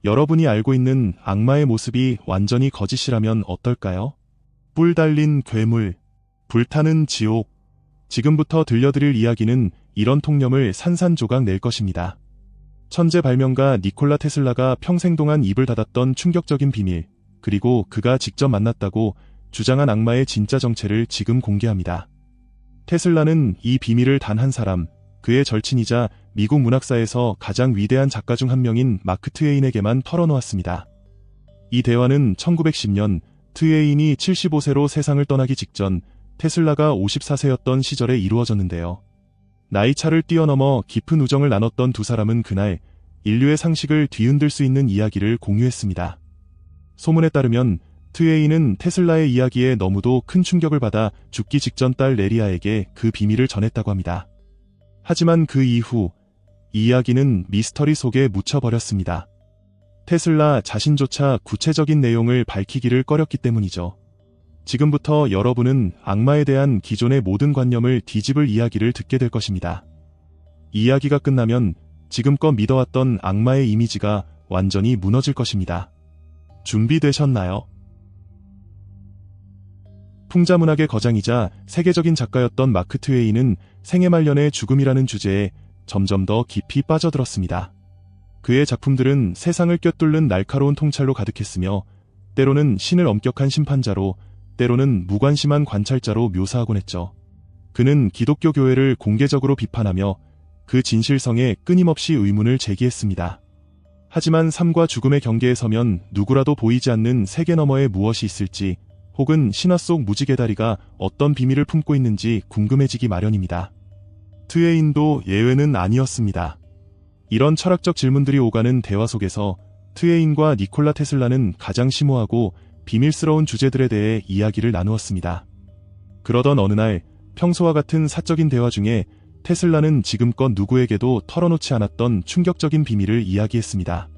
여러분이 알고 있는 악마의 모습이 완전히 거짓이라면 어떨까요? 뿔 달린 괴물, 불타는 지옥. 지금부터 들려드릴 이야기는 이런 통념을 산산조각 낼 것입니다. 천재 발명가 니콜라 테슬라가 평생 동안 입을 닫았던 충격적인 비밀, 그리고 그가 직접 만났다고 주장한 악마의 진짜 정체를 지금 공개합니다. 테슬라는 이 비밀을 단 한 사람, 그의 절친이자 미국 문학사에서 가장 위대한 작가 중 한 명인 마크 트웨인에게만 털어놓았습니다. 이 대화는 1910년 트웨인이 75세로 세상을 떠나기 직전 테슬라가 54세였던 시절에 이루어졌는데요. 나이차를 뛰어넘어 깊은 우정을 나눴던 두 사람은 그날 인류의 상식을 뒤흔들 수 있는 이야기를 공유했습니다. 소문에 따르면 트웨인은 테슬라의 이야기에 너무도 큰 충격을 받아 죽기 직전 딸 레리아에게 그 비밀을 전했다고 합니다. 하지만 그 이후 이 이야기는 미스터리 속에 묻혀버렸습니다. 테슬라 자신조차 구체적인 내용을 밝히기를 꺼렸기 때문이죠. 지금부터 여러분은 악마에 대한 기존의 모든 관념을 뒤집을 이야기를 듣게 될 것입니다. 이야기가 끝나면 지금껏 믿어왔던 악마의 이미지가 완전히 무너질 것입니다. 준비되셨나요? 풍자문학의 거장이자 세계적인 작가였던 마크 트웨인은 생애 말년의 죽음이라는 주제에 점점 더 깊이 빠져들었습니다. 그의 작품들은 세상을 꿰뚫는 날카로운 통찰로 가득했으며 때로는 신을 엄격한 심판자로, 때로는 무관심한 관찰자로 묘사하곤 했죠. 그는 기독교 교회를 공개적으로 비판하며 그 진실성에 끊임없이 의문을 제기했습니다. 하지만 삶과 죽음의 경계에 서면 누구라도 보이지 않는 세계 너머에 무엇이 있을지, 혹은 신화 속 무지개다리가 어떤 비밀을 품고 있는지 궁금해지기 마련입니다. 트웨인도 예외는 아니었습니다. 이런 철학적 질문들이 오가는 대화 속에서 트웨인과 니콜라 테슬라는 가장 심오하고 비밀스러운 주제들에 대해 이야기를 나누었습니다. 그러던 어느 날 평소와 같은 사적인 대화 중에 테슬라는 지금껏 누구에게도 털어놓지 않았던 충격적인 비밀을 이야기했습니다.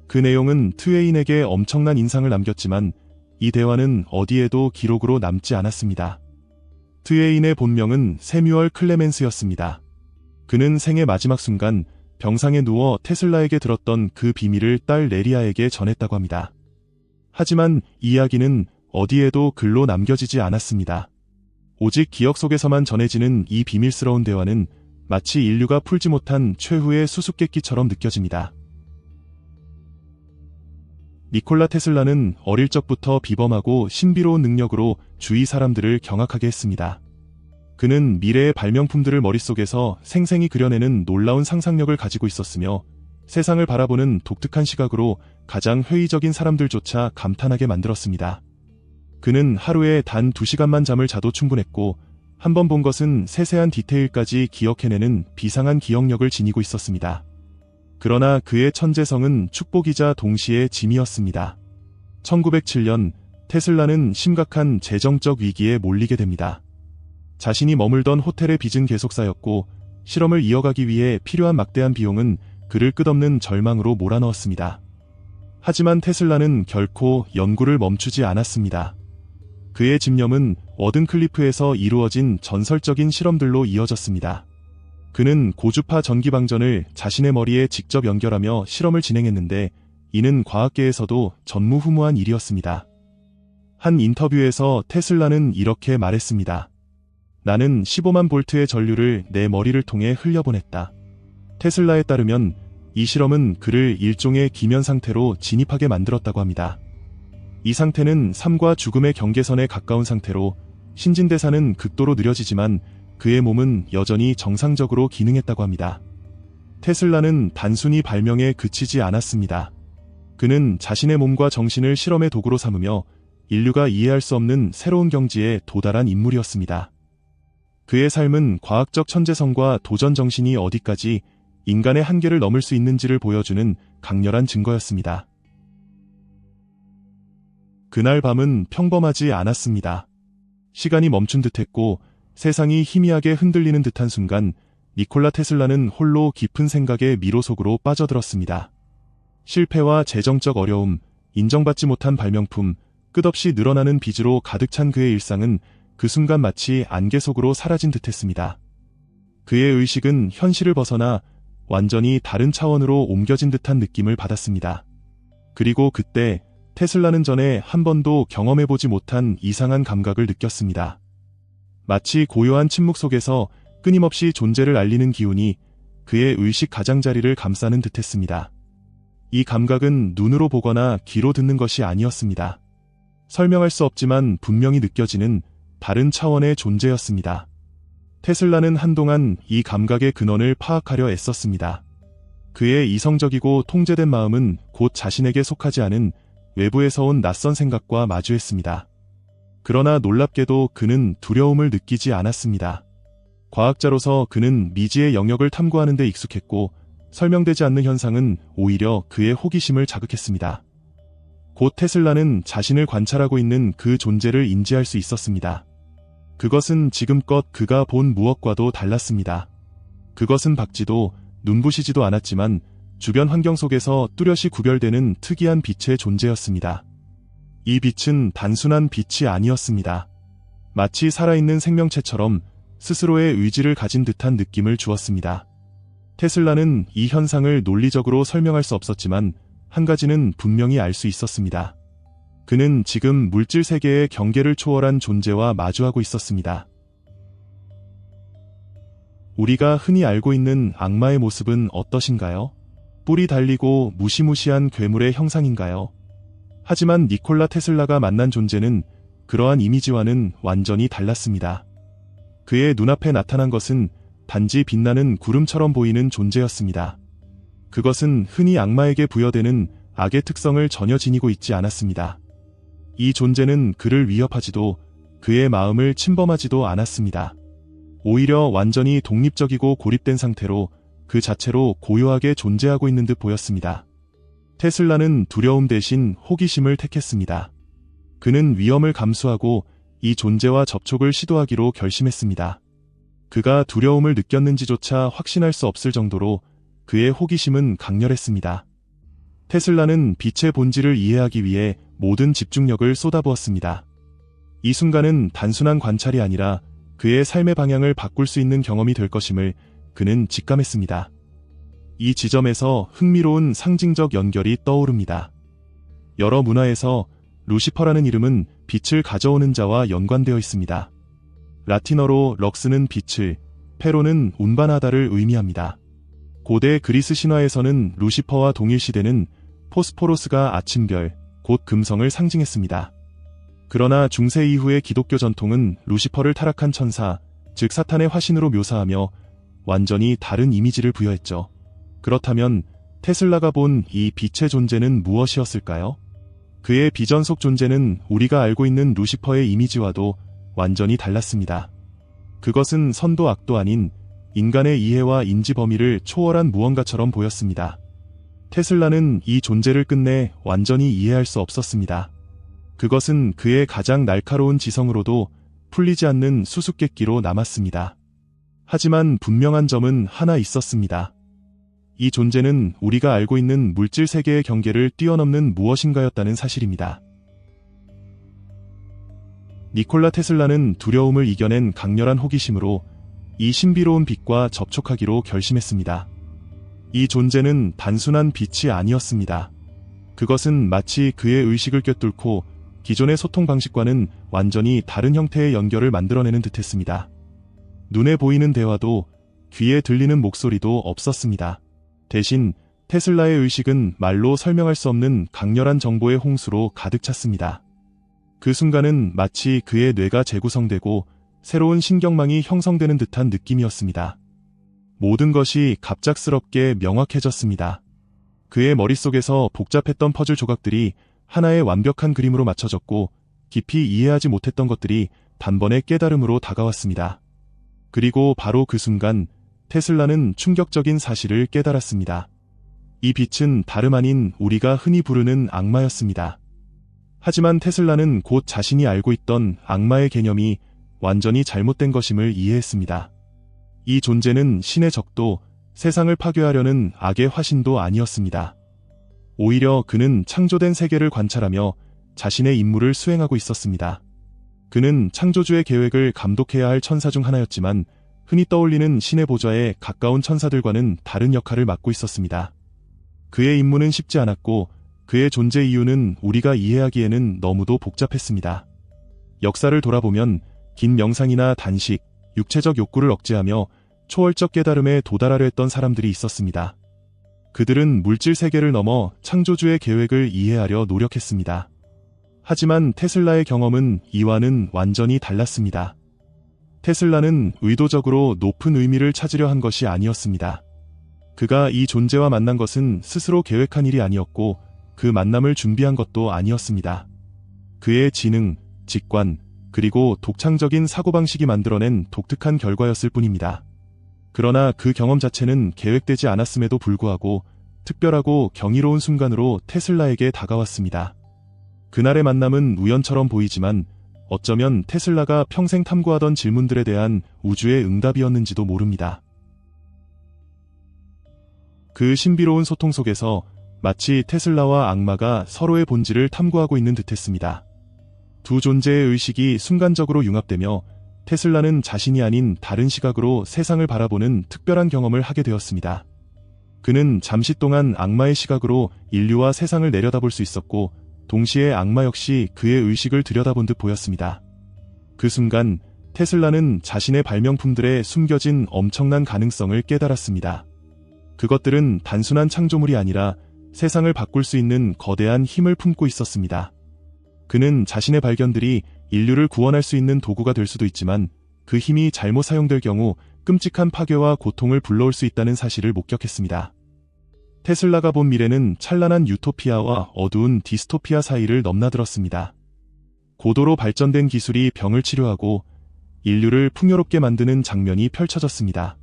그 내용은 트웨인에게 엄청난 인상을 남겼지만 이 대화는 어디에도 기록으로 남지 않았습니다. 트웨인의 본명은 세뮤얼 클레멘스였습니다. 그는 생의 마지막 순간 병상에 누워 테슬라에게 들었던 그 비밀을 딸 레리아에게 전했다고 합니다. 하지만 이야기는 어디에도 글로 남겨지지 않았습니다. 오직 기억 속에서만 전해지는 이 비밀스러운 대화는 마치 인류가 풀지 못한 최후의 수수께끼처럼 느껴집니다. 니콜라 테슬라는 어릴 적부터 비범하고 신비로운 능력으로 주위 사람들을 경악하게 했습니다. 그는 미래의 발명품들을 머릿속에서 생생히 그려내는 놀라운 상상력을 가지고 있었으며 세상을 바라보는 독특한 시각으로 가장 회의적인 사람들조차 감탄하게 만들었습니다. 그는 하루에 단 2시간만 잠을 자도 충분했고 한 번 본 것은 세세한 디테일까지 기억해내는 비상한 기억력을 지니고 있었습니다. 그러나 그의 천재성은 축복이자 동시에 짐이었습니다. 1907년 테슬라는 심각한 재정적 위기에 몰리게 됩니다. 자신이 머물던 호텔의 빚은 계속 쌓였고 실험을 이어가기 위해 필요한 막대한 비용은 그를 끝없는 절망으로 몰아넣었습니다. 하지만 테슬라는 결코 연구를 멈추지 않았습니다. 그의 집념은 워든클리프에서 이루어진 전설적인 실험들로 이어졌습니다. 그는 고주파 전기방전을 자신의 머리에 직접 연결하며 실험을 진행했는데 이는 과학계에서도 전무후무한 일이었습니다. 한 인터뷰에서 테슬라는 이렇게 말했습니다. 나는 15만 볼트의 전류를 내 머리를 통해 흘려보냈다. 테슬라에 따르면 이 실험은 그를 일종의 기면 상태로 진입하게 만들었다고 합니다. 이 상태는 삶과 죽음의 경계선에 가까운 상태로 신진대사는 극도로 느려지지만 그의 몸은 여전히 정상적으로 기능했다고 합니다. 테슬라는 단순히 발명에 그치지 않았습니다. 그는 자신의 몸과 정신을 실험의 도구로 삼으며 인류가 이해할 수 없는 새로운 경지에 도달한 인물이었습니다. 그의 삶은 과학적 천재성과 도전 정신이 어디까지 인간의 한계를 넘을 수 있는지를 보여주는 강렬한 증거였습니다. 그날 밤은 평범하지 않았습니다. 시간이 멈춘 듯했고 세상이 희미하게 흔들리는 듯한 순간 니콜라 테슬라는 홀로 깊은 생각의 미로 속으로 빠져들었습니다. 실패와 재정적 어려움, 인정받지 못한 발명품, 끝없이 늘어나는 빚으로 가득 찬 그의 일상은 그 순간 마치 안개 속으로 사라진 듯했습니다. 그의 의식은 현실을 벗어나 완전히 다른 차원으로 옮겨진 듯한 느낌을 받았습니다. 그리고 그때 테슬라는 전에 한 번도 경험해보지 못한 이상한 감각을 느꼈습니다. 마치 고요한 침묵 속에서 끊임없이 존재를 알리는 기운이 그의 의식 가장자리를 감싸는 듯했습니다. 이 감각은 눈으로 보거나 귀로 듣는 것이 아니었습니다. 설명할 수 없지만 분명히 느껴지는 다른 차원의 존재였습니다. 테슬라는 한동안 이 감각의 근원을 파악하려 애썼습니다. 그의 이성적이고 통제된 마음은 곧 자신에게 속하지 않은 외부에서 온 낯선 생각과 마주했습니다. 그러나 놀랍게도 그는 두려움을 느끼지 않았습니다. 과학자로서 그는 미지의 영역을 탐구하는 데 익숙했고 설명되지 않는 현상은 오히려 그의 호기심을 자극했습니다. 곧 테슬라는 자신을 관찰하고 있는 그 존재를 인지할 수 있었습니다. 그것은 지금껏 그가 본 무엇과도 달랐습니다. 그것은 밝지도 눈부시지도 않았지만 주변 환경 속에서 뚜렷이 구별되는 특이한 빛의 존재였습니다. 이 빛은 단순한 빛이 아니었습니다. 마치 살아있는 생명체처럼 스스로의 의지를 가진 듯한 느낌을 주었습니다. 테슬라는 이 현상을 논리적으로 설명할 수 없었지만 한 가지는 분명히 알 수 있었습니다. 그는 지금 물질 세계의 경계를 초월한 존재와 마주하고 있었습니다. 우리가 흔히 알고 있는 악마의 모습은 어떠신가요? 뿔이 달리고 무시무시한 괴물의 형상인가요? 하지만 니콜라 테슬라가 만난 존재는 그러한 이미지와는 완전히 달랐습니다. 그의 눈앞에 나타난 것은 단지 빛나는 구름처럼 보이는 존재였습니다. 그것은 흔히 악마에게 부여되는 악의 특성을 전혀 지니고 있지 않았습니다. 이 존재는 그를 위협하지도 그의 마음을 침범하지도 않았습니다. 오히려 완전히 독립적이고 고립된 상태로 그 자체로 고요하게 존재하고 있는 듯 보였습니다. 테슬라는 두려움 대신 호기심을 택했습니다. 그는 위험을 감수하고 이 존재와 접촉을 시도하기로 결심했습니다. 그가 두려움을 느꼈는지조차 확신할 수 없을 정도로 그의 호기심은 강렬했습니다. 테슬라는 빛의 본질을 이해하기 위해 모든 집중력을 쏟아부었습니다. 이 순간은 단순한 관찰이 아니라 그의 삶의 방향을 바꿀 수 있는 경험이 될 것임을 그는 직감했습니다. 이 지점에서 흥미로운 상징적 연결이 떠오릅니다. 여러 문화에서 루시퍼라는 이름은 빛을 가져오는 자와 연관되어 있습니다. 라틴어로 럭스는 빛을, 페로는 운반하다를 의미합니다. 고대 그리스 신화에서는 루시퍼와 동일시되는 포스포로스가 아침별, 곧 금성을 상징했습니다. 그러나 중세 이후의 기독교 전통은 루시퍼를 타락한 천사, 즉 사탄의 화신으로 묘사하며 완전히 다른 이미지를 부여했죠. 그렇다면 테슬라가 본 이 빛의 존재는 무엇이었을까요? 그의 비전 속 존재는 우리가 알고 있는 루시퍼의 이미지와도 완전히 달랐습니다. 그것은 선도 악도 아닌 인간의 이해와 인지 범위를 초월한 무언가처럼 보였습니다. 테슬라는 이 존재를 끝내 완전히 이해할 수 없었습니다. 그것은 그의 가장 날카로운 지성으로도 풀리지 않는 수수께끼로 남았습니다. 하지만 분명한 점은 하나 있었습니다. 이 존재는 우리가 알고 있는 물질 세계의 경계를 뛰어넘는 무엇인가였다는 사실입니다. 니콜라 테슬라는 두려움을 이겨낸 강렬한 호기심으로 이 신비로운 빛과 접촉하기로 결심했습니다. 이 존재는 단순한 빛이 아니었습니다. 그것은 마치 그의 의식을 꿰뚫고 기존의 소통 방식과는 완전히 다른 형태의 연결을 만들어내는 듯했습니다. 눈에 보이는 대화도 귀에 들리는 목소리도 없었습니다. 대신 테슬라의 의식은 말로 설명할 수 없는 강렬한 정보의 홍수로 가득 찼습니다. 그 순간은 마치 그의 뇌가 재구성되고 새로운 신경망이 형성되는 듯한 느낌이었습니다. 모든 것이 갑작스럽게 명확해졌습니다. 그의 머릿속에서 복잡했던 퍼즐 조각들이 하나의 완벽한 그림으로 맞춰졌고 깊이 이해하지 못했던 것들이 단번에 깨달음으로 다가왔습니다. 그리고 바로 그 순간 테슬라는 충격적인 사실을 깨달았습니다. 이 빛은 다름 아닌 우리가 흔히 부르는 악마였습니다. 하지만 테슬라는 곧 자신이 알고 있던 악마의 개념이 완전히 잘못된 것임을 이해했습니다. 이 존재는 신의 적도, 세상을 파괴하려는 악의 화신도 아니었습니다. 오히려 그는 창조된 세계를 관찰하며 자신의 임무를 수행하고 있었습니다. 그는 창조주의 계획을 감독해야 할 천사 중 하나였지만 흔히 떠올리는 신의 보좌에 가까운 천사들과는 다른 역할을 맡고 있었습니다. 그의 임무는 쉽지 않았고 그의 존재 이유는 우리가 이해하기에는 너무도 복잡했습니다. 역사를 돌아보면 긴 명상이나 단식, 육체적 욕구를 억제하며 초월적 깨달음에 도달하려 했던 사람들이 있었습니다. 그들은 물질 세계를 넘어 창조주의 계획을 이해하려 노력했습니다. 하지만 테슬라의 경험은 이와는 완전히 달랐습니다. 테슬라는 의도적으로 높은 의미를 찾으려 한 것이 아니었습니다. 그가 이 존재와 만난 것은 스스로 계획한 일이 아니었고 그 만남을 준비한 것도 아니었습니다. 그의 지능, 직관, 그리고 독창적인 사고방식이 만들어낸 독특한 결과였을 뿐입니다. 그러나 그 경험 자체는 계획되지 않았음에도 불구하고 특별하고 경이로운 순간으로 테슬라에게 다가왔습니다. 그날의 만남은 우연처럼 보이지만 어쩌면 테슬라가 평생 탐구하던 질문들에 대한 우주의 응답이었는지도 모릅니다. 그 신비로운 소통 속에서 마치 테슬라와 악마가 서로의 본질을 탐구하고 있는 듯했습니다. 두 존재의 의식이 순간적으로 융합되며 테슬라는 자신이 아닌 다른 시각으로 세상을 바라보는 특별한 경험을 하게 되었습니다. 그는 잠시 동안 악마의 시각으로 인류와 세상을 내려다볼 수 있었고 동시에 악마 역시 그의 의식을 들여다본 듯 보였습니다. 그 순간 테슬라는 자신의 발명품들에 숨겨진 엄청난 가능성을 깨달았습니다. 그것들은 단순한 창조물이 아니라 세상을 바꿀 수 있는 거대한 힘을 품고 있었습니다. 그는 자신의 발견들이 인류를 구원할 수 있는 도구가 될 수도 있지만 그 힘이 잘못 사용될 경우 끔찍한 파괴와 고통을 불러올 수 있다는 사실을 목격했습니다. 테슬라가 본 미래는 찬란한 유토피아와 어두운 디스토피아 사이를 넘나들었습니다. 고도로 발전된 기술이 병을 치료하고 인류를 풍요롭게 만드는 장면이 펼쳐졌습니다.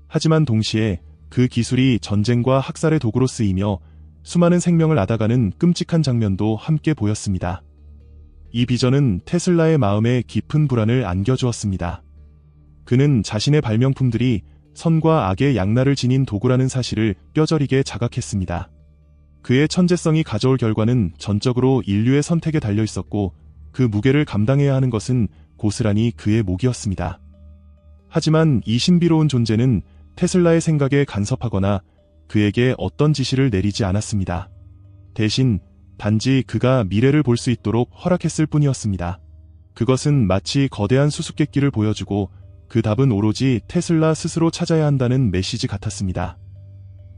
하지만 동시에 그 기술이 전쟁과 학살의 도구로 쓰이며 수많은 생명을 앗아가는 끔찍한 장면도 함께 보였습니다. 이 비전은 테슬라의 마음에 깊은 불안을 안겨주었습니다. 그는 자신의 발명품들이 선과 악의 양날을 지닌 도구라는 사실을 뼈저리게 자각했습니다. 그의 천재성이 가져올 결과는 전적으로 인류의 선택에 달려 있었고 그 무게를 감당해야 하는 것은 고스란히 그의 몫이었습니다. 하지만 이 신비로운 존재는 테슬라의 생각에 간섭하거나 그에게 어떤 지시를 내리지 않았습니다. 대신 단지 그가 미래를 볼 수 있도록 허락했을 뿐이었습니다. 그것은 마치 거대한 수수께끼를 보여주고 그 답은 오로지 테슬라 스스로 찾아야 한다는 메시지 같았습니다.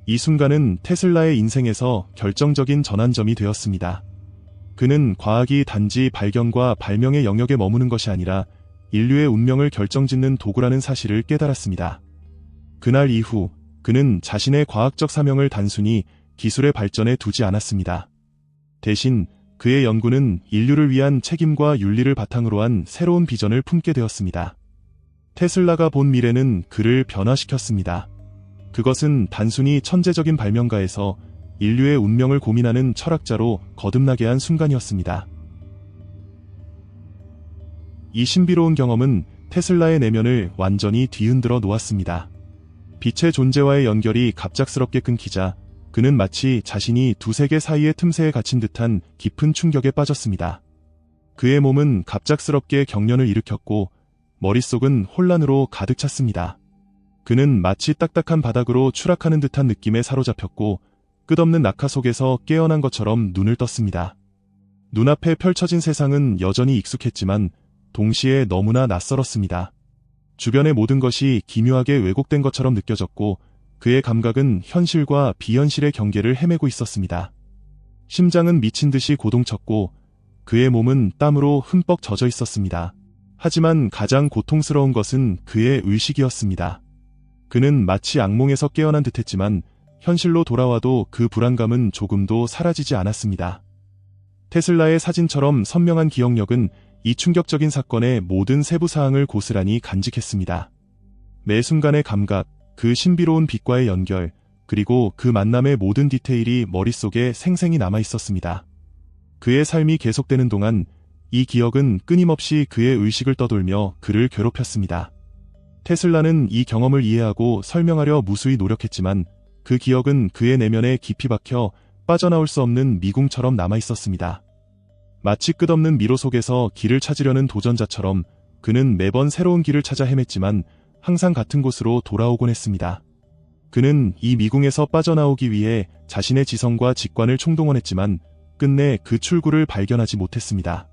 이 순간은 테슬라의 인생에서 결정적인 전환점이 되었습니다. 그는 과학이 단지 발견과 발명의 영역에 머무는 것이 아니라 인류의 운명을 결정짓는 도구라는 사실을 깨달았습니다. 그날 이후 그는 자신의 과학적 사명을 단순히 기술의 발전에 두지 않았습니다. 대신 그의 연구는 인류를 위한 책임과 윤리를 바탕으로 한 새로운 비전을 품게 되었습니다. 테슬라가 본 미래는 그를 변화시켰습니다. 그것은 단순히 천재적인 발명가에서 인류의 운명을 고민하는 철학자로 거듭나게 한 순간이었습니다. 이 신비로운 경험은 테슬라의 내면을 완전히 뒤흔들어 놓았습니다. 빛의 존재와의 연결이 갑작스럽게 끊기자 그는 마치 자신이 두 세계 사이의 틈새에 갇힌 듯한 깊은 충격에 빠졌습니다. 그의 몸은 갑작스럽게 경련을 일으켰고 머릿속은 혼란으로 가득 찼습니다. 그는 마치 딱딱한 바닥으로 추락하는 듯한 느낌에 사로잡혔고 끝없는 낙하 속에서 깨어난 것처럼 눈을 떴습니다. 눈앞에 펼쳐진 세상은 여전히 익숙했지만 동시에 너무나 낯설었습니다. 주변의 모든 것이 기묘하게 왜곡된 것처럼 느껴졌고 그의 감각은 현실과 비현실의 경계를 헤매고 있었습니다. 심장은 미친 듯이 고동쳤고 그의 몸은 땀으로 흠뻑 젖어 있었습니다. 하지만 가장 고통스러운 것은 그의 의식이었습니다. 그는 마치 악몽에서 깨어난 듯했지만 현실로 돌아와도 그 불안감은 조금도 사라지지 않았습니다. 테슬라의 사진처럼 선명한 기억력은 이 충격적인 사건의 모든 세부 사항을 고스란히 간직했습니다. 매 순간의 감각, 그 신비로운 빛과의 연결, 그리고 그 만남의 모든 디테일이 머릿속에 생생히 남아 있었습니다. 그의 삶이 계속되는 동안 이 기억은 끊임없이 그의 의식을 떠돌며 그를 괴롭혔습니다. 테슬라는 이 경험을 이해하고 설명하려 무수히 노력했지만 그 기억은 그의 내면에 깊이 박혀 빠져나올 수 없는 미궁처럼 남아 있었습니다. 마치 끝없는 미로 속에서 길을 찾으려는 도전자처럼 그는 매번 새로운 길을 찾아 헤맸지만 항상 같은 곳으로 돌아오곤 했습니다. 그는 이 미궁에서 빠져나오기 위해 자신의 지성과 직관을 총동원했지만 끝내 그 출구를 발견하지 못했습니다.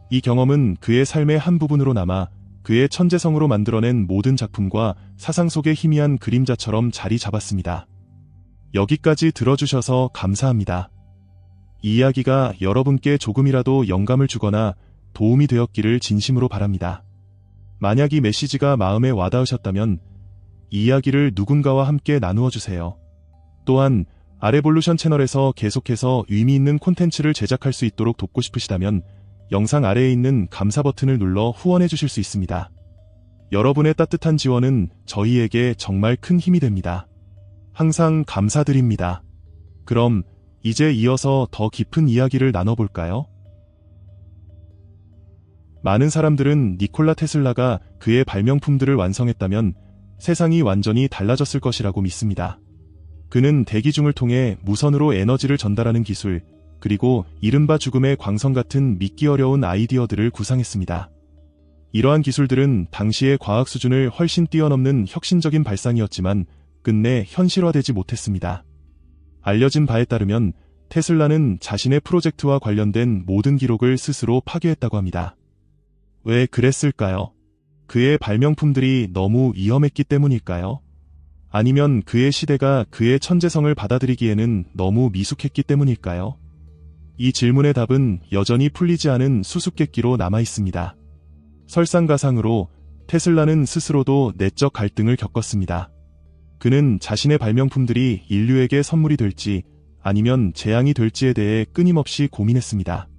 이 경험은 그의 삶의 한 부분으로 남아 그의 천재성으로 만들어낸 모든 작품과 사상 속의 희미한 그림자처럼 자리 잡았습니다. 여기까지 들어주셔서 감사합니다. 이 이야기가 여러분께 조금이라도 영감을 주거나 도움이 되었기를 진심으로 바랍니다. 만약 이 메시지가 마음에 와닿으셨다면 이 이야기를 누군가와 함께 나누어 주세요. 또한 아레볼루션 채널에서 계속해서 의미 있는 콘텐츠를 제작할 수 있도록 돕고 싶으시다면 영상 아래에 있는 감사 버튼을 눌러 후원해 주실 수 있습니다. 여러분의 따뜻한 지원은 저희에게 정말 큰 힘이 됩니다. 항상 감사드립니다. 그럼 이제 이어서 더 깊은 이야기를 나눠볼까요? 많은 사람들은 니콜라 테슬라가 그의 발명품들을 완성했다면 세상이 완전히 달라졌을 것이라고 믿습니다. 그는 대기중을 통해 무선으로 에너지를 전달하는 기술, 그리고 이른바 죽음의 광선 같은 믿기 어려운 아이디어들을 구상했습니다. 이러한 기술들은 당시의 과학 수준을 훨씬 뛰어넘는 혁신적인 발상이었지만 끝내 현실화되지 못했습니다. 알려진 바에 따르면 테슬라는 자신의 프로젝트와 관련된 모든 기록을 스스로 파괴했다고 합니다. 왜 그랬을까요? 그의 발명품들이 너무 위험했기 때문일까요? 아니면 그의 시대가 그의 천재성을 받아들이기에는 너무 미숙했기 때문일까요? 이 질문의 답은 여전히 풀리지 않은 수수께끼로 남아 있습니다. 설상가상으로 테슬라는 스스로도 내적 갈등을 겪었습니다. 그는 자신의 발명품들이 인류에게 선물이 될지 아니면 재앙이 될지에 대해 끊임없이 고민했습니다.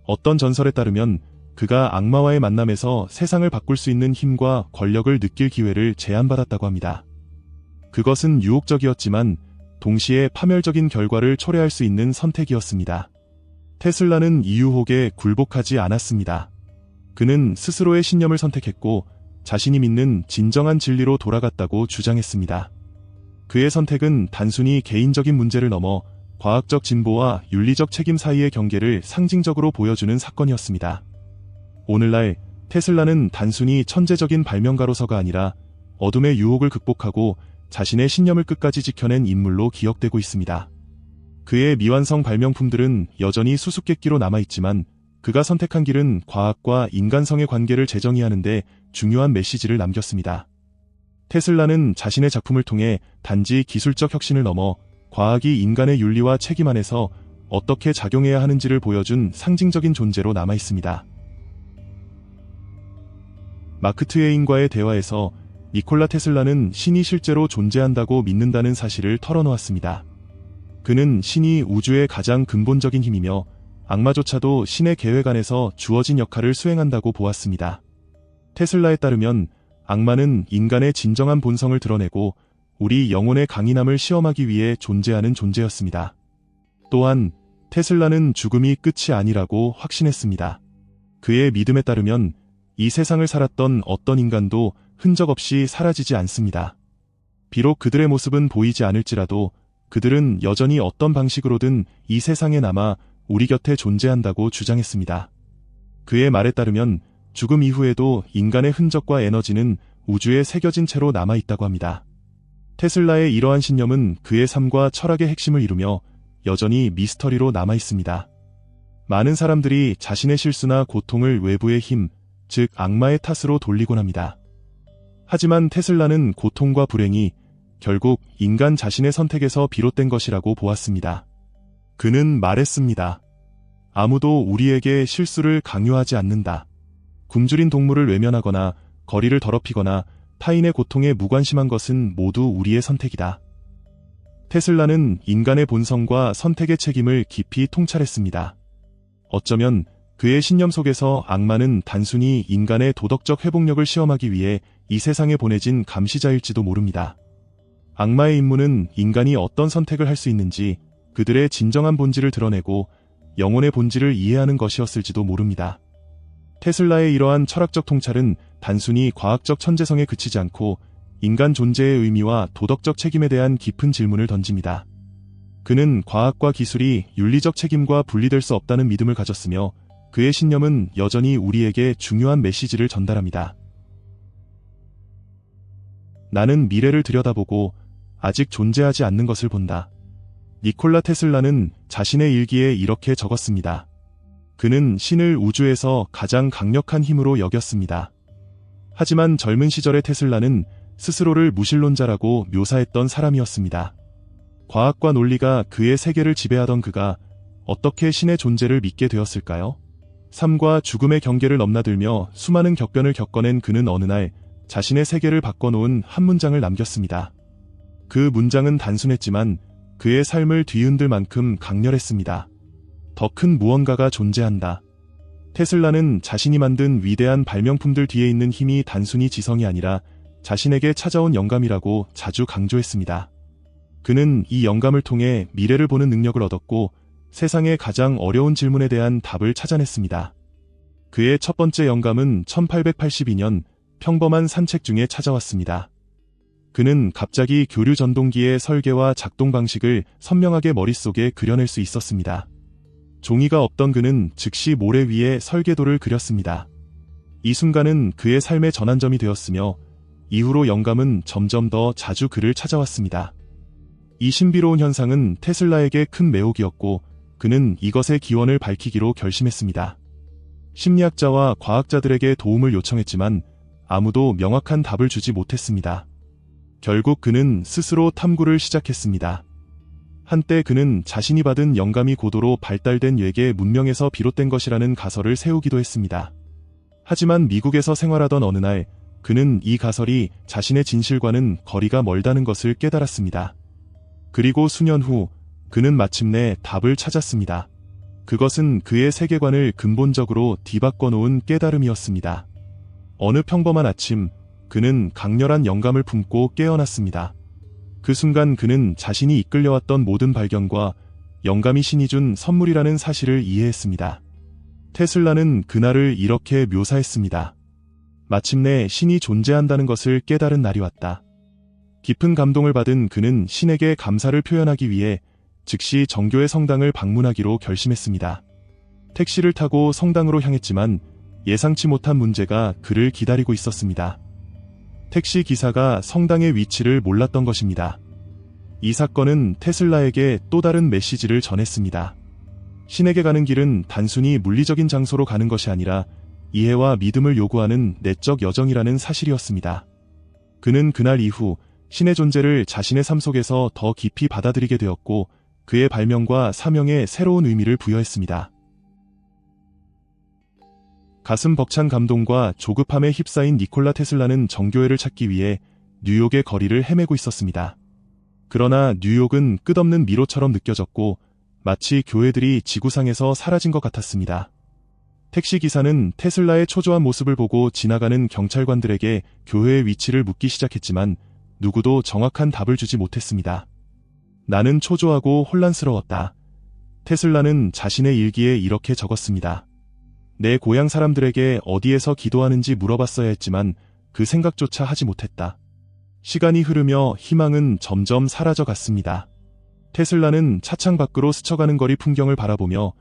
어떤 전설에 따르면 그가 악마와의 만남에서 세상을 바꿀 수 있는 힘과 권력을 느낄 기회를 제안받았다고 합니다. 그것은 유혹적이었지만 동시에 파멸적인 결과를 초래할 수 있는 선택이었습니다. 테슬라는 이 유혹에 굴복하지 않았습니다. 그는 스스로의 신념을 선택했고 자신이 믿는 진정한 진리로 돌아갔다고 주장했습니다. 그의 선택은 단순히 개인적인 문제를 넘어 과학적 진보와 윤리적 책임 사이의 경계를 상징적으로 보여주는 사건이었습니다. 오늘날 테슬라는 단순히 천재적인 발명가로서가 아니라 어둠의 유혹을 극복하고 자신의 신념을 끝까지 지켜낸 인물로 기억되고 있습니다. 그의 미완성 발명품들은 여전히 수수께끼로 남아있지만 그가 선택한 길은 과학과 인간성의 관계를 재정의하는 데 중요한 메시지를 남겼습니다. 테슬라는 자신의 작품을 통해 단지 기술적 혁신을 넘어 과학이 인간의 윤리와 책임 안에서 어떻게 작용해야 하는지를 보여준 상징적인 존재로 남아있습니다. 마크 트웨인과의 대화에서 니콜라 테슬라는 신이 실제로 존재한다고 믿는다는 사실을 털어놓았습니다. 그는 신이 우주의 가장 근본적인 힘이며 악마조차도 신의 계획 안에서 주어진 역할을 수행한다고 보았습니다. 테슬라에 따르면 악마는 인간의 진정한 본성을 드러내고 우리 영혼의 강인함을 시험하기 위해 존재하는 존재였습니다. 또한 테슬라는 죽음이 끝이 아니라고 확신했습니다. 그의 믿음에 따르면 이 세상을 살았던 어떤 인간도 흔적 없이 사라지지 않습니다. 비록 그들의 모습은 보이지 않을지라도 그들은 여전히 어떤 방식으로든 이 세상에 남아 우리 곁에 존재한다고 주장했습니다. 그의 말에 따르면 죽음 이후에도 인간의 흔적과 에너지는 우주에 새겨진 채로 남아있다고 합니다. 테슬라의 이러한 신념은 그의 삶과 철학의 핵심을 이루며 여전히 미스터리로 남아있습니다. 많은 사람들이 자신의 실수나 고통을 외부의 힘, 즉 악마의 탓으로 돌리곤 합니다. 하지만 테슬라는 고통과 불행이 결국 인간 자신의 선택에서 비롯된 것이라고 보았습니다. 그는 말했습니다. 아무도 우리에게 실수를 강요하지 않는다. 굶주린 동물을 외면하거나 거리를 더럽히거나 타인의 고통에 무관심한 것은 모두 우리의 선택이다. 테슬라는 인간의 본성과 선택의 책임을 깊이 통찰했습니다. 어쩌면 그의 신념 속에서 악마는 단순히 인간의 도덕적 회복력을 시험하기 위해 이 세상에 보내진 감시자일지도 모릅니다. 악마의 임무는 인간이 어떤 선택을 할 수 있는지 그들의 진정한 본질을 드러내고 영혼의 본질을 이해하는 것이었을지도 모릅니다. 테슬라의 이러한 철학적 통찰은 단순히 과학적 천재성에 그치지 않고 인간 존재의 의미와 도덕적 책임에 대한 깊은 질문을 던집니다. 그는 과학과 기술이 윤리적 책임과 분리될 수 없다는 믿음을 가졌으며 그의 신념은 여전히 우리에게 중요한 메시지를 전달합니다. 나는 미래를 들여다보고 아직 존재하지 않는 것을 본다. 니콜라 테슬라는 자신의 일기에 이렇게 적었습니다. 그는 신을 우주에서 가장 강력한 힘으로 여겼습니다. 하지만 젊은 시절의 테슬라는 스스로를 무신론자라고 묘사했던 사람이었습니다. 과학과 논리가 그의 세계를 지배하던 그가 어떻게 신의 존재를 믿게 되었을까요? 삶과 죽음의 경계를 넘나들며 수많은 격변을 겪어낸 그는 어느 날 자신의 세계를 바꿔놓은 한 문장을 남겼습니다. 그 문장은 단순했지만 그의 삶을 뒤흔들 만큼 강렬했습니다. 더 큰 무언가가 존재한다. 테슬라는 자신이 만든 위대한 발명품들 뒤에 있는 힘이 단순히 지성이 아니라 자신에게 찾아온 영감이라고 자주 강조했습니다. 그는 이 영감을 통해 미래를 보는 능력을 얻었고 세상의 가장 어려운 질문에 대한 답을 찾아냈습니다. 그의 첫 번째 영감은 1882년 평범한 산책 중에 찾아왔습니다. 그는 갑자기 교류 전동기의 설계와 작동 방식을 선명하게 머릿속에 그려낼 수 있었습니다. 종이가 없던 그는 즉시 모래 위에 설계도를 그렸습니다. 이 순간은 그의 삶의 전환점이 되었으며 이후로 영감은 점점 더 자주 그를 찾아왔습니다. 이 신비로운 현상은 테슬라에게 큰 매혹이었고 그는 이것의 기원을 밝히기로 결심했습니다. 심리학자와 과학자들에게 도움을 요청했지만 아무도 명확한 답을 주지 못했습니다. 결국 그는 스스로 탐구를 시작했습니다. 한때 그는 자신이 받은 영감이 고도로 발달된 외계 문명에서 비롯된 것이라는 가설을 세우기도 했습니다. 하지만 미국에서 생활하던 어느 날 그는 이 가설이 자신의 진실과는 거리가 멀다는 것을 깨달았습니다. 그리고 수년 후 그는 마침내 답을 찾았습니다. 그것은 그의 세계관을 근본적으로 뒤바꿔 놓은 깨달음이었습니다. 어느 평범한 아침 그는 강렬한 영감을 품고 깨어났습니다. 그 순간 그는 자신이 이끌려왔던 모든 발견과 영감이 신이 준 선물이라는 사실을 이해했습니다. 테슬라는 그날을 이렇게 묘사했습니다. 마침내 신이 존재한다는 것을 깨달은 날이 왔다. 깊은 감동을 받은 그는 신에게 감사를 표현하기 위해 즉시 정교의 성당을 방문하기로 결심했습니다. 택시를 타고 성당으로 향했지만 예상치 못한 문제가 그를 기다리고 있었습니다. 택시 기사가 성당의 위치를 몰랐던 것입니다. 이 사건은 테슬라에게 또 다른 메시지를 전했습니다. 신에게 가는 길은 단순히 물리적인 장소로 가는 것이 아니라 이해와 믿음을 요구하는 내적 여정이라는 사실이었습니다. 그는 그날 이후 신의 존재를 자신의 삶 속에서 더 깊이 받아들이게 되었고 그의 발명과 사명에 새로운 의미를 부여했습니다. 가슴 벅찬 감동과 조급함에 휩싸인 니콜라 테슬라는 정교회를 찾기 위해 뉴욕의 거리를 헤매고 있었습니다. 그러나 뉴욕은 끝없는 미로처럼 느껴졌고 마치 교회들이 지구상에서 사라진 것 같았습니다. 택시기사는 테슬라의 초조한 모습을 보고 지나가는 경찰관들에게 교회의 위치를 묻기 시작했지만 누구도 정확한 답을 주지 못했습니다. 나는 초조하고 혼란스러웠다. 테슬라는 자신의 일기에 이렇게 적었습니다. 내 고향 사람들에게 어디에서 기도하는지 물어봤어야 했지만 그 생각조차 하지 못했다. 시간이 흐르며 희망은 점점 사라져 갔습니다. 테슬라는 차창 밖으로 스쳐가는 거리 풍경을 바라보며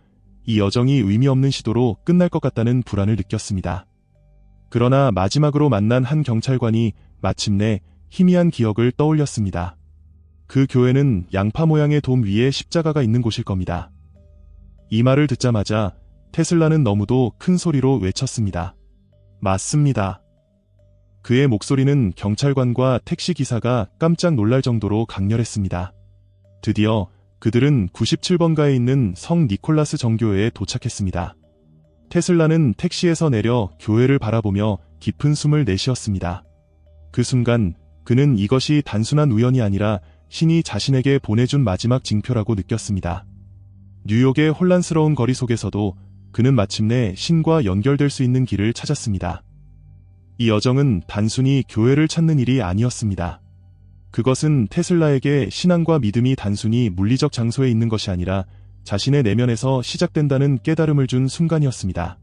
이 여정이 의미 없는 시도로 끝날 것 같다는 불안을 느꼈습니다. 그러나 마지막으로 만난 한 경찰관이 마침내 희미한 기억을 떠올렸습니다. 그 교회는 양파 모양의 돔 위에 십자가가 있는 곳일 겁니다. 이 말을 듣자마자 테슬라는 너무도 큰 소리로 외쳤습니다. 맞습니다. 그의 목소리는 경찰관과 택시기사가 깜짝 놀랄 정도로 강렬했습니다. 드디어 그들은 97번가에 있는 성 니콜라스 정교회에 도착했습니다. 테슬라는 택시에서 내려 교회를 바라보며 깊은 숨을 내쉬었습니다. 그 순간 그는 이것이 단순한 우연이 아니라 신이 자신에게 보내준 마지막 징표라고 느꼈습니다. 뉴욕의 혼란스러운 거리 속에서도 그는 마침내 신과 연결될 수 있는 길을 찾았습니다. 이 여정은 단순히 교회를 찾는 일이 아니었습니다. 그것은 테슬라에게 신앙과 믿음이 단순히 물리적 장소에 있는 것이 아니라 자신의 내면에서 시작된다는 깨달음을 준 순간이었습니다.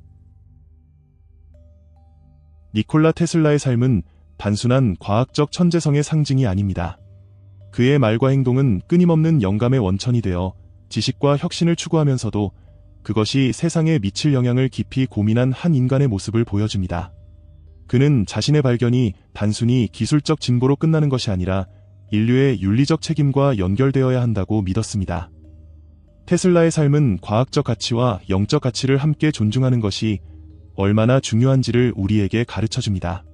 니콜라 테슬라의 삶은 단순한 과학적 천재성의 상징이 아닙니다. 그의 말과 행동은 끊임없는 영감의 원천이 되어 지식과 혁신을 추구하면서도 그것이 세상에 미칠 영향을 깊이 고민한 한 인간의 모습을 보여줍니다. 그는 자신의 발견이 단순히 기술적 진보로 끝나는 것이 아니라 인류의 윤리적 책임과 연결되어야 한다고 믿었습니다. 테슬라의 삶은 과학적 가치와 영적 가치를 함께 존중하는 것이 얼마나 중요한지를 우리에게 가르쳐줍니다.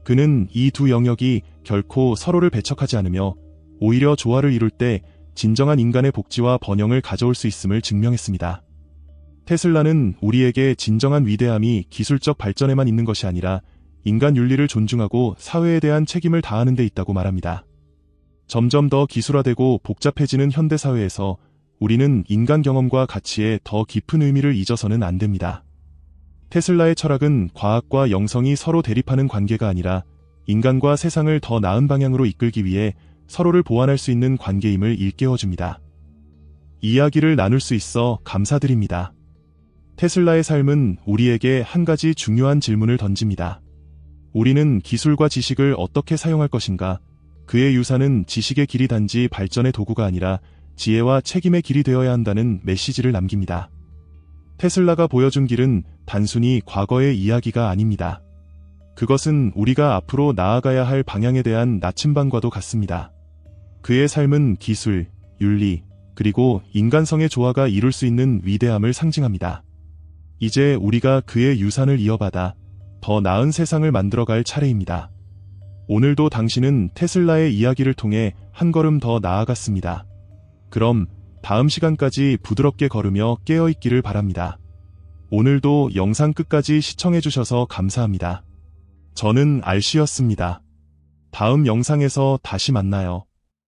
그는 이 두 영역이 결코 서로를 배척하지 않으며 오히려 조화를 이룰 때 진정한 인간의 복지와 번영을 가져올 수 있음을 증명했습니다. 테슬라는 우리에게 진정한 위대함이 기술적 발전에만 있는 것이 아니라 인간 윤리를 존중하고 사회에 대한 책임을 다하는 데 있다고 말합니다. 점점 더 기술화되고 복잡해지는 현대사회에서 우리는 인간 경험과 가치에 더 깊은 의미를 잊어서는 안 됩니다. 테슬라의 철학은 과학과 영성이 서로 대립하는 관계가 아니라 인간과 세상을 더 나은 방향으로 이끌기 위해 서로를 보완할 수 있는 관계임을 일깨워줍니다. 이야기를 나눌 수 있어 감사드립니다. 테슬라의 삶은 우리에게 한 가지 중요한 질문을 던집니다. 우리는 기술과 지식을 어떻게 사용할 것인가? 그의 유산은 지식의 길이 단지 발전의 도구가 아니라 지혜와 책임의 길이 되어야 한다는 메시지를 남깁니다. 테슬라가 보여준 길은 단순히 과거의 이야기가 아닙니다. 그것은 우리가 앞으로 나아가야 할 방향에 대한 나침반과도 같습니다. 그의 삶은 기술, 윤리, 그리고 인간성의 조화가 이룰 수 있는 위대함을 상징합니다. 이제 우리가 그의 유산을 이어받아 더 나은 세상을 만들어갈 차례입니다. 오늘도 당신은 테슬라의 이야기를 통해 한 걸음 더 나아갔습니다. 그럼 다음 시간까지 부드럽게 걸으며 깨어있기를 바랍니다. 오늘도 영상 끝까지 시청해주셔서 감사합니다. 저는 알씨였습니다. 다음 영상에서 다시 만나요.